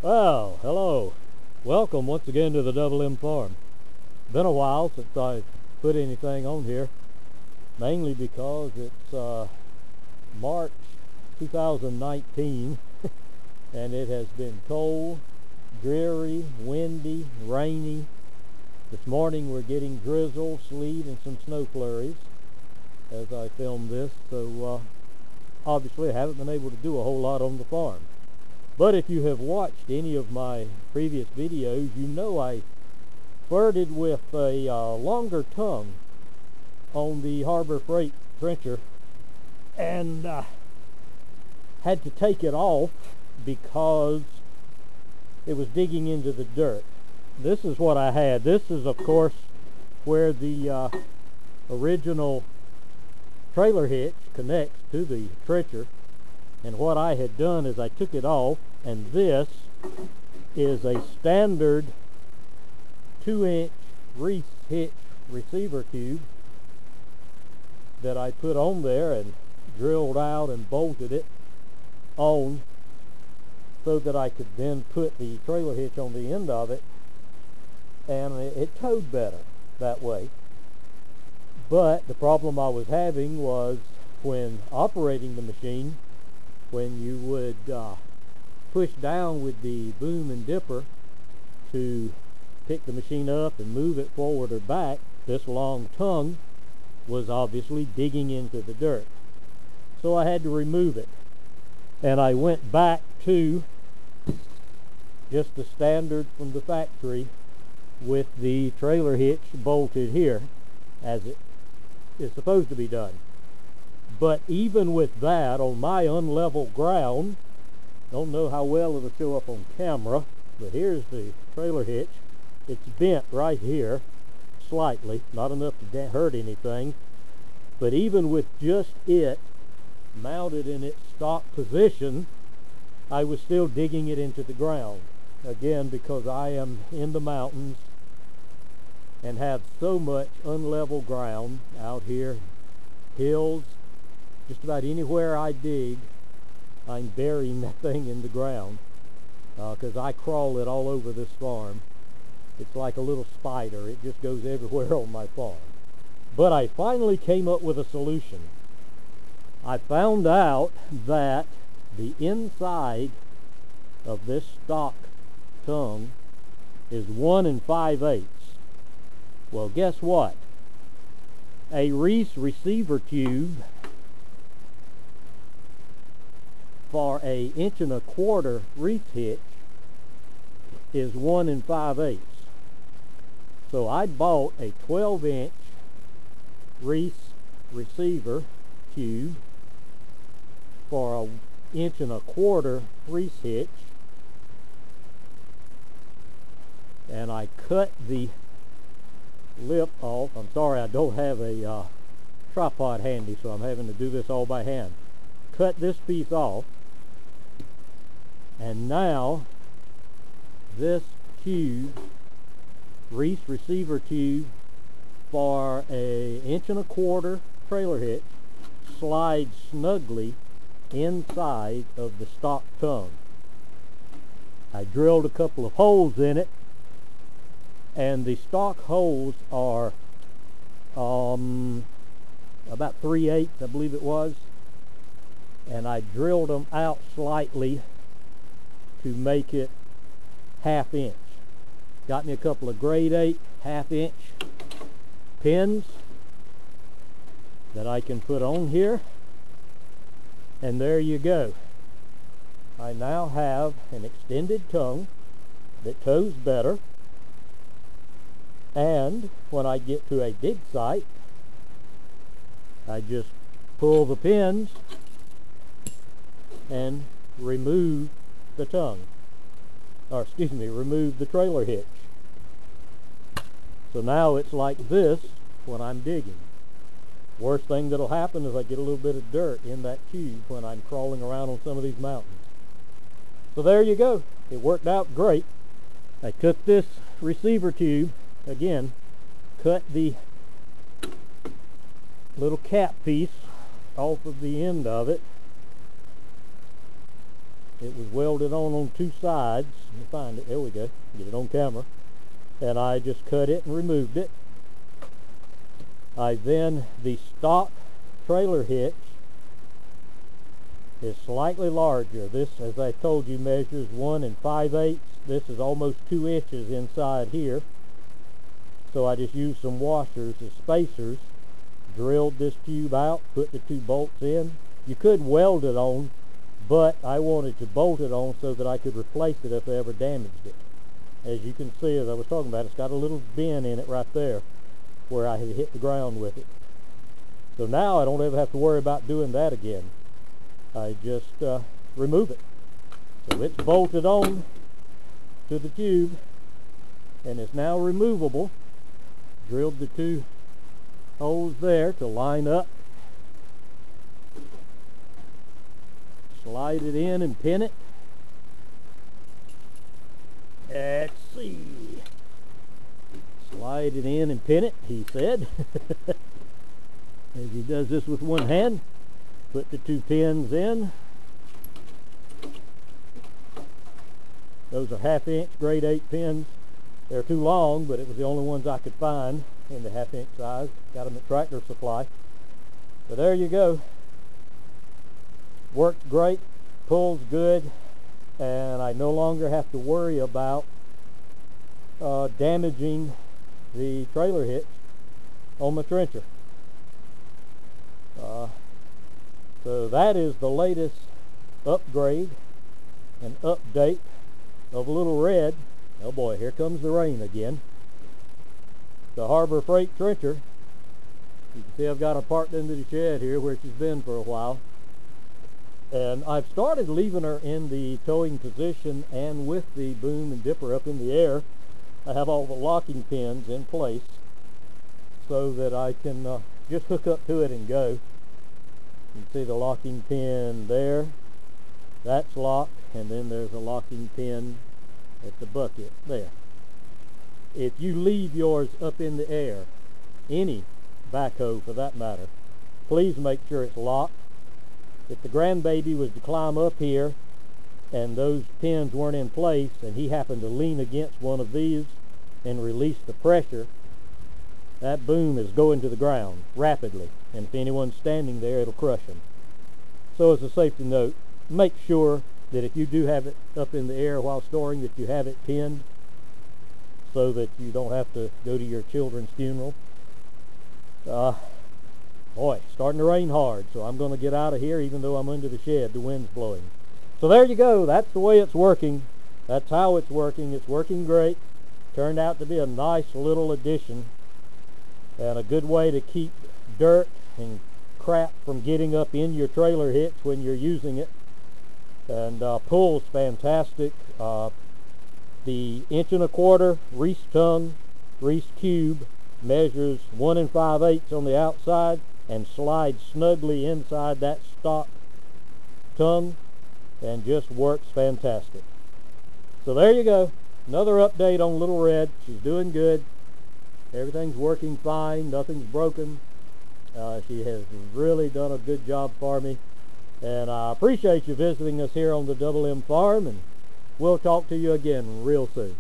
Well, hello. Welcome once again to the Double M Farm. Been a while since I put anything on here, mainly because it's March 2019 and it has been cold, dreary, windy, rainy. This morning we're getting drizzle, sleet, and some snow flurries as I film this, so obviously I haven't been able to do a whole lot on the farm. But if you have watched any of my previous videos, you know I flirted with a longer tongue on the Harbor Freight trencher and had to take it off because it was digging into the dirt. This is what I had. This is, of course, where the original trailer hitch connects to the trencher. And what I had done is I took it off, and this is a standard 2-inch reese hitch receiver tube that I put on there and drilled out and bolted it on so that I could then put the trailer hitch on the end of it, and it towed better that way. But the problem I was having was when operating the machine, when you would push down with the boom and dipper to pick the machine up and move it forward or back, this long tongue was obviously digging into the dirt. So I had to remove it. And I went back to just the standard from the factory with the trailer hitch bolted here as it is supposed to be done. But even with that, on my unlevel ground, don't know how well it'll show up on camera, but here's the trailer hitch. It's bent right here slightly, not enough to hurt anything, but even with just it mounted in its stock position, I was still digging it into the ground. Again, because I am in the mountains and have so much unlevel ground out here, hills. Just about anywhere I dig, I'm burying that thing in the ground because I crawl it all over this farm. It's like a little spider. It just goes everywhere on my farm. But I finally came up with a solution. I found out that the inside of this stock tongue is 1 5/8. Well, guess what? A reese receiver tube for a 1¼ inch reese hitch is 1 5/8. So I bought a 12-inch reese receiver tube for a 1¼ inch reese hitch, and I cut the lip off. I'm sorry I don't have a tripod handy, so I'm having to do this all by hand. Cut this piece off, and now this tube, reese receiver tube for a 1¼ inch trailer hitch, slides snugly inside of the stock tongue. I drilled a couple of holes in it, and the stock holes are about 3/8, I believe it was, and I drilled them out slightly to make it 1/2 inch. Got me a couple of grade 8 1/2 inch pins that I can put on here, and there you go. I now have an extended tongue that tows better, and when I get to a dig site, I just pull the pins and remove the tongue, or excuse me, remove the trailer hitch. So now it's like this when I'm digging. Worst thing that'll happen is I get a little bit of dirt in that tube when I'm crawling around on some of these mountains. So there you go. It worked out great. I took this receiver tube, again, cut the little cap piece off of the end of it, It was welded on two sides. Let me find it. There we go. Get it on camera. And I just cut it and removed it. The stock trailer hitch is slightly larger. This, as I told you, measures 1 5/8. This is almost 2 inches inside here. So I just used some washers as spacers, drilled this tube out, put the 2 bolts in. You could weld it on, but I wanted to bolt it on so that I could replace it if I ever damaged it. As you can see, as I was talking about, it's got a little bend in it right there where I had hit the ground with it. So now I don't ever have to worry about doing that again. I just remove it. So it's bolted on to the tube and it's now removable. Drilled the 2 holes there to line up. Slide it in and pin it. Let's see. Slide it in and pin it, he said. As he does this with one hand. Put the 2 pins in. Those are 1/2 inch grade 8 pins. They're too long, but it was the only ones I could find in the 1/2 inch size. Got them at Tractor Supply. So there you go. Worked great, pulls good, and I no longer have to worry about damaging the trailer hitch on my trencher. So that is the latest upgrade and update of Little Red. Oh boy, here comes the rain again. The Harbor Freight trencher. You can see I've got her parked into the shed here where she's been for a while. And I've started leaving her in the towing position and with the boom and dipper up in the air. I have all the locking pins in place so that I can just hook up to it and go. You can see the locking pin there. That's locked, and then there's a locking pin at the bucket there. If you leave yours up in the air, any backhoe for that matter, please make sure it's locked. If the grandbaby was to climb up here and those pins weren't in place and he happened to lean against one of these and release the pressure, that boom is going to the ground rapidly, and if anyone's standing there, it'll crush them. So as a safety note, make sure that if you do have it up in the air while storing, that you have it pinned so that you don't have to go to your children's funeral. Boy, it's starting to rain hard, so I'm going to get out of here even though I'm under the shed. The wind's blowing. So there you go. That's the way it's working. That's how it's working. It's working great. Turned out to be a nice little addition and a good way to keep dirt and crap from getting up in your trailer hitch when you're using it. And pulls fantastic. The 1 1/4 reese tongue, reese cube measures 1 5/8 on the outside and slides snugly inside that stock tongue and just works fantastic. So there you go. Another update on Little Red. She's doing good. Everything's working fine. Nothing's broken. She has really done a good job for me. And I appreciate you visiting us here on the Double M Farm, and we'll talk to you again real soon.